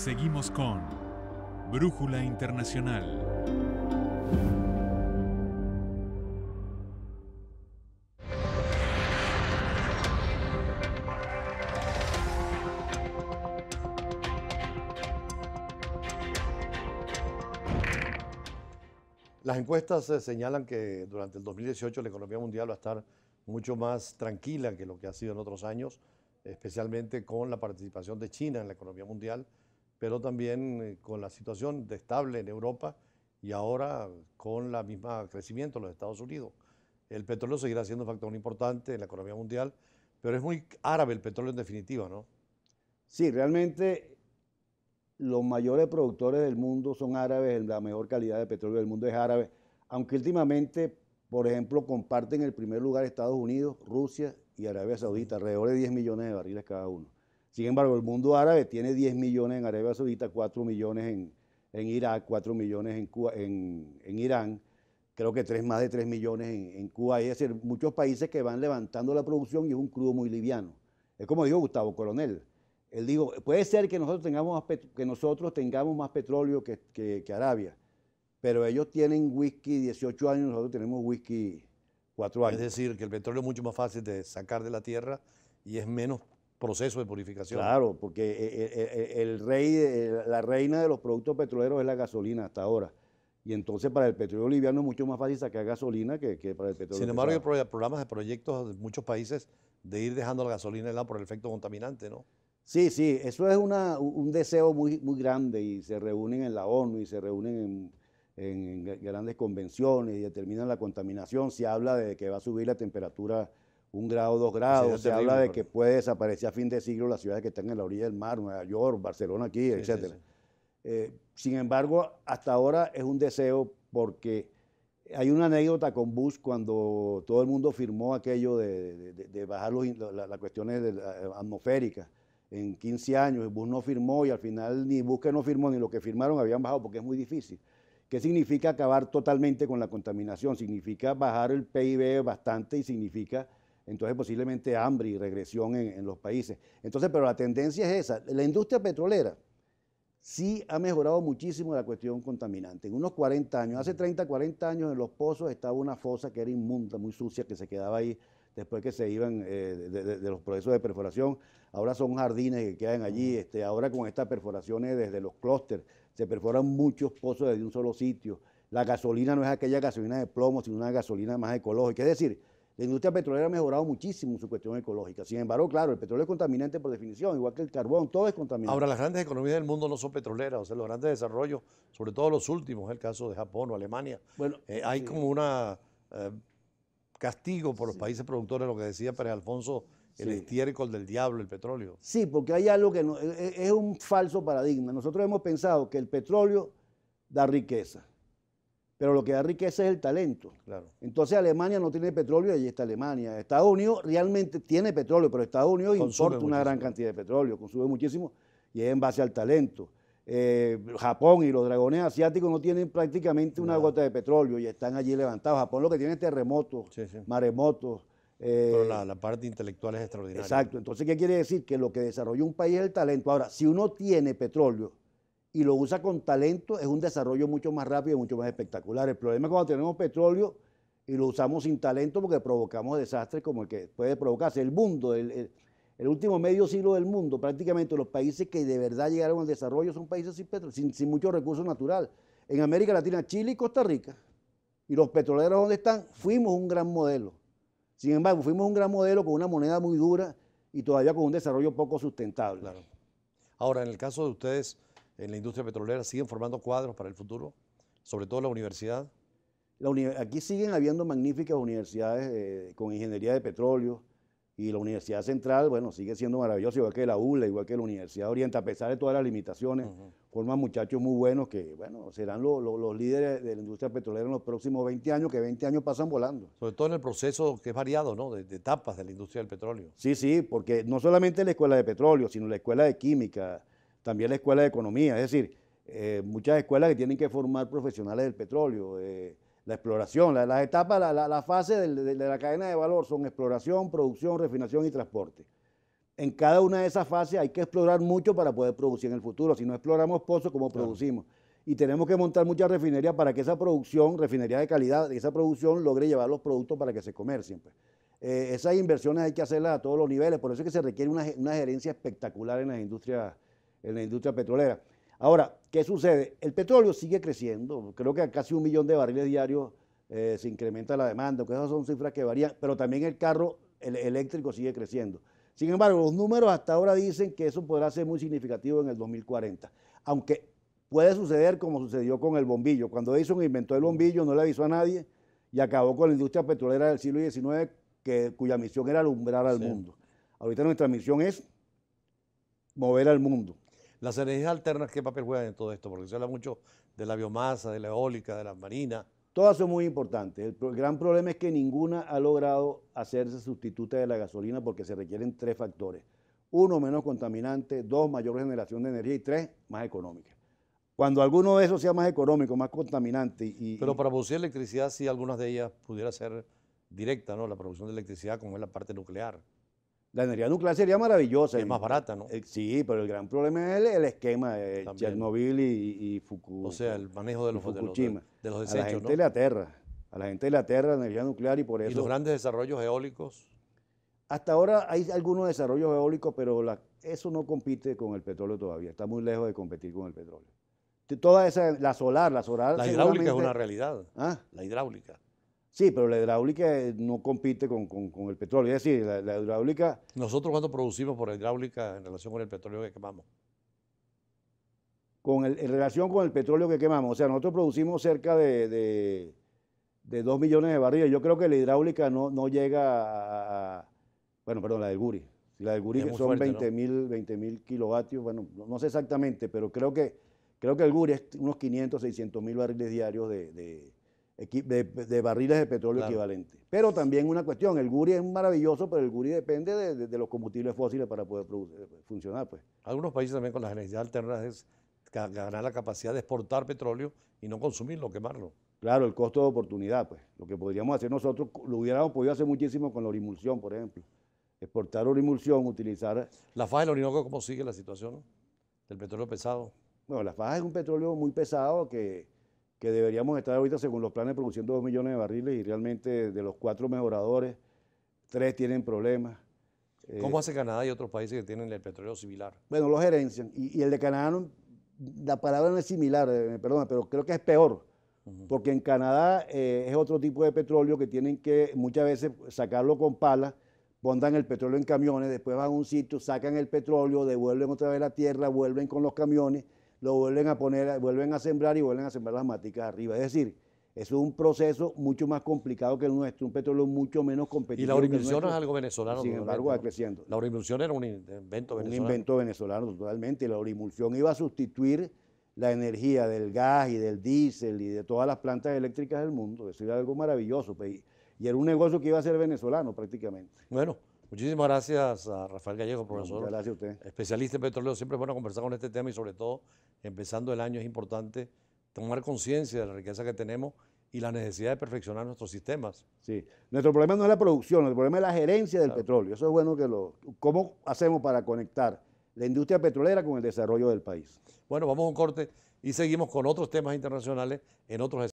Seguimos con Brújula Internacional. Las encuestas señalan que durante el 2018 la economía mundial va a estar mucho más tranquila que lo que ha sido en otros años, especialmente con la participación de China en la economía mundial, pero también con la situación de estable en Europa y ahora con la misma crecimiento en los Estados Unidos. El petróleo seguirá siendo un factor importante en la economía mundial, pero es muy árabe el petróleo en definitiva, ¿no? Sí, realmente los mayores productores del mundo son árabes, la mejor calidad de petróleo del mundo es árabe, aunque últimamente, por ejemplo, comparten el primer lugar Estados Unidos, Rusia y Arabia Saudita, alrededor de 10 millones de barriles cada uno. Sin embargo, el mundo árabe tiene 10 millones en Arabia Saudita, 4 millones en Irak, 4 millones en, Cuba, en Irán, creo que más de 3 millones en Cuba. Es decir, muchos países que van levantando la producción y es un crudo muy liviano. Es como dijo Gustavo Coronel. Él dijo, puede ser que nosotros tengamos más petróleo que Arabia, pero ellos tienen whisky 18 años, nosotros tenemos whisky 4 años. Es decir, que el petróleo es mucho más fácil de sacar de la tierra y es menos proceso de purificación. Claro, porque la reina de los productos petroleros es la gasolina hasta ahora. Y entonces para el petróleo liviano es mucho más fácil sacar gasolina que para el petróleo Sin embargo, pesado. hay programas de proyectos de muchos países de ir dejando la gasolina de lado por el efecto contaminante, ¿no? Sí, sí, eso es un deseo muy, muy grande y se reúnen en la ONU y se reúnen en grandes convenciones y determinan la contaminación. Se habla de que va a subir la temperatura 1 grado, 2 grados, se habla de que puede desaparecer a fin de siglo las ciudades que están en la orilla del mar, Nueva York, Barcelona aquí, sí, etc. Sin embargo, hasta ahora es un deseo porque hay una anécdota con Bush cuando todo el mundo firmó aquello de bajar las cuestiones atmosféricas en 15 años. Bush no firmó y al final ni Bush que no firmó ni lo que firmaron habían bajado porque es muy difícil. ¿Qué significa acabar totalmente con la contaminación? Significa bajar el PIB bastante y significa entonces posiblemente hambre y regresión en los países. Entonces, pero la tendencia es esa. La industria petrolera sí ha mejorado muchísimo la cuestión contaminante. En unos 40 años, hace 30, 40 años en los pozos estaba una fosa que era inmunda, muy sucia, que se quedaba ahí después que se iban de los procesos de perforación. Ahora son jardines que quedan allí. Ahora con estas perforaciones desde los clústeres se perforan muchos pozos desde un solo sitio. La gasolina no es aquella gasolina de plomo, sino una gasolina más ecológica. Es decir, la industria petrolera ha mejorado muchísimo en su cuestión ecológica. Sin embargo, claro, el petróleo es contaminante por definición, igual que el carbón, todo es contaminante. Ahora, las grandes economías del mundo no son petroleras, o sea, los grandes desarrollos, sobre todo los últimos, es el caso de Japón o Alemania. Bueno, hay como una castigo por los países productores, lo que decía Pérez Alfonso, el estiércol del diablo, el petróleo. Sí, porque hay algo que es un falso paradigma. Nosotros hemos pensado que el petróleo da riqueza, pero lo que da riqueza es el talento. Claro. Entonces Alemania no tiene petróleo y ahí está Alemania. Estados Unidos realmente tiene petróleo, pero Estados Unidos importa una gran cantidad de petróleo, consume muchísimo y es en base al talento. Japón y los dragones asiáticos no tienen prácticamente una gota de petróleo y están allí levantados. Japón lo que tiene es terremotos, maremotos. Pero la parte intelectual es extraordinaria. Exacto. Entonces, ¿qué quiere decir? Que lo que desarrolla un país es el talento. Ahora, si uno tiene petróleo y lo usa con talento, es un desarrollo mucho más rápido y mucho más espectacular. El problema es cuando tenemos petróleo y lo usamos sin talento porque provocamos desastres como el que puede provocarse. El mundo, el último medio siglo del mundo, prácticamente los países que de verdad llegaron al desarrollo son países sin petróleo, sin mucho recurso natural. En América Latina, Chile y Costa Rica. Y los petroleros, ¿dónde están? Fuimos un gran modelo. Sin embargo, fuimos un gran modelo con una moneda muy dura y todavía con un desarrollo poco sustentable. Claro. Ahora, en el caso de ustedes, en la industria petrolera, ¿siguen formando cuadros para el futuro? Sobre todo la universidad. Aquí siguen habiendo magníficas universidades con ingeniería de petróleo y la Universidad Central, bueno, sigue siendo maravillosa, igual que la ULA, igual que la Universidad Oriente, a pesar de todas las limitaciones, forman muchachos muy buenos que, bueno, serán los líderes de la industria petrolera en los próximos 20 años, que 20 años pasan volando. Sobre todo en el proceso que es variado, ¿no? De etapas de la industria del petróleo. Sí, sí, porque no solamente la escuela de petróleo, sino la escuela de química, también la escuela de economía, es decir, muchas escuelas que tienen que formar profesionales del petróleo, la exploración, las etapas, la fase de la cadena de valor son exploración, producción, refinación y transporte. En cada una de esas fases hay que explorar mucho para poder producir en el futuro. Si no exploramos pozos, ¿cómo producimos? Y tenemos que montar muchas refinerías para que esa producción, refinería de calidad, esa producción logre llevar los productos para que se comercien, pues. Esas inversiones hay que hacerlas a todos los niveles, por eso es que se requiere una gerencia espectacular en la industria petrolera. Ahora, ¿qué sucede? El petróleo sigue creciendo, creo que a casi 1 millón de barriles diarios se incrementa la demanda, que esas son cifras que varían, pero también el carro eléctrico sigue creciendo. Sin embargo, los números hasta ahora dicen que eso podrá ser muy significativo en el 2040, aunque puede suceder como sucedió con el bombillo. Cuando Edison inventó el bombillo no le avisó a nadie y acabó con la industria petrolera del siglo XIX, cuya misión era alumbrar al mundo. Ahorita nuestra misión es mover al mundo. Las energías alternas, ¿qué papel juegan en todo esto? Porque se habla mucho de la biomasa, de la eólica, de la marina. Todas son muy importantes. El gran problema es que ninguna ha logrado hacerse sustituta de la gasolina porque se requieren 3 factores. 1, menos contaminante; 2, mayor generación de energía; y 3, más económica. Cuando alguno de esos sea más económico, más contaminante Pero para producir electricidad, sí, algunas de ellas pudiera ser directa, ¿no? La producción de electricidad, como es la parte nuclear. La energía nuclear sería maravillosa. Es más barata, ¿no? Sí, pero el gran problema es el esquema de Chernobyl y Fukushima. O sea, el manejo de los desechos, a la gente ¿no? le aterra. A la gente le aterra la energía nuclear y por eso... ¿Y los grandes desarrollos eólicos? Hasta ahora hay algunos desarrollos eólicos, pero eso no compite con el petróleo todavía. Está muy lejos de competir con el petróleo. Toda esa, la solar... La hidráulica es una realidad. ¿Ah? La hidráulica. Sí, pero la hidráulica no compite con el petróleo. Es decir, la hidráulica... ¿Nosotros cuánto producimos por hidráulica en relación con el petróleo que quemamos? En relación con el petróleo que quemamos, o sea, nosotros producimos cerca de 2 millones de barriles. Yo creo que la hidráulica no llega bueno, perdón, la del Guri. La del Guri, que son 20.000 kilovatios. Bueno, no sé exactamente, pero creo que el Guri es unos 500, 600 mil barriles diarios de barriles de petróleo equivalente. Pero también una cuestión, el Guri es maravilloso, pero el Guri depende de los combustibles fósiles para poder funcionar, pues. Algunos países también con las energías alternas es ganar la capacidad de exportar petróleo y no consumirlo, quemarlo. Claro, el costo de oportunidad, pues. Lo que podríamos hacer nosotros, lo hubiéramos podido hacer muchísimo con la orimulsión, por ejemplo. Exportar orimulsión, utilizar... ¿La faja del Orinoco cómo sigue la situación del petróleo pesado? Bueno, la faja es un petróleo muy pesado que deberíamos estar ahorita, según los planes, produciendo 2 millones de barriles y realmente de los 4 mejoradores, 3 tienen problemas. ¿Cómo hace Canadá y otros países que tienen el petróleo similar? Bueno, lo gerencian y el de Canadá, la palabra no es similar, perdona, pero creo que es peor, porque en Canadá es otro tipo de petróleo que tienen que muchas veces sacarlo con palas, pongan el petróleo en camiones, después van a un sitio, sacan el petróleo, devuelven otra vez la tierra, vuelven con los camiones, lo vuelven a poner, vuelven a sembrar y vuelven a sembrar las maticas arriba. Es decir, eso es un proceso mucho más complicado que el nuestro, un petróleo mucho menos competitivo. ¿Y la orimulsión es algo venezolano? Sin embargo, va creciendo. La orimulsión era un invento venezolano. Un invento venezolano totalmente. Y la orimulsión iba a sustituir la energía del gas y del diésel y de todas las plantas eléctricas del mundo. Eso era algo maravilloso. Pues, y era un negocio que iba a ser venezolano prácticamente. Bueno, muchísimas gracias a Rafael Gallego, profesor. Muchas gracias a usted. Especialista en petróleo. Siempre es bueno conversar con este tema y sobre todo, empezando el año, es importante tomar conciencia de la riqueza que tenemos y la necesidad de perfeccionar nuestros sistemas. Sí, nuestro problema no es la producción, el problema es la gerencia del petróleo. Eso es bueno ¿cómo hacemos para conectar la industria petrolera con el desarrollo del país? Bueno, vamos a un corte y seguimos con otros temas internacionales en otros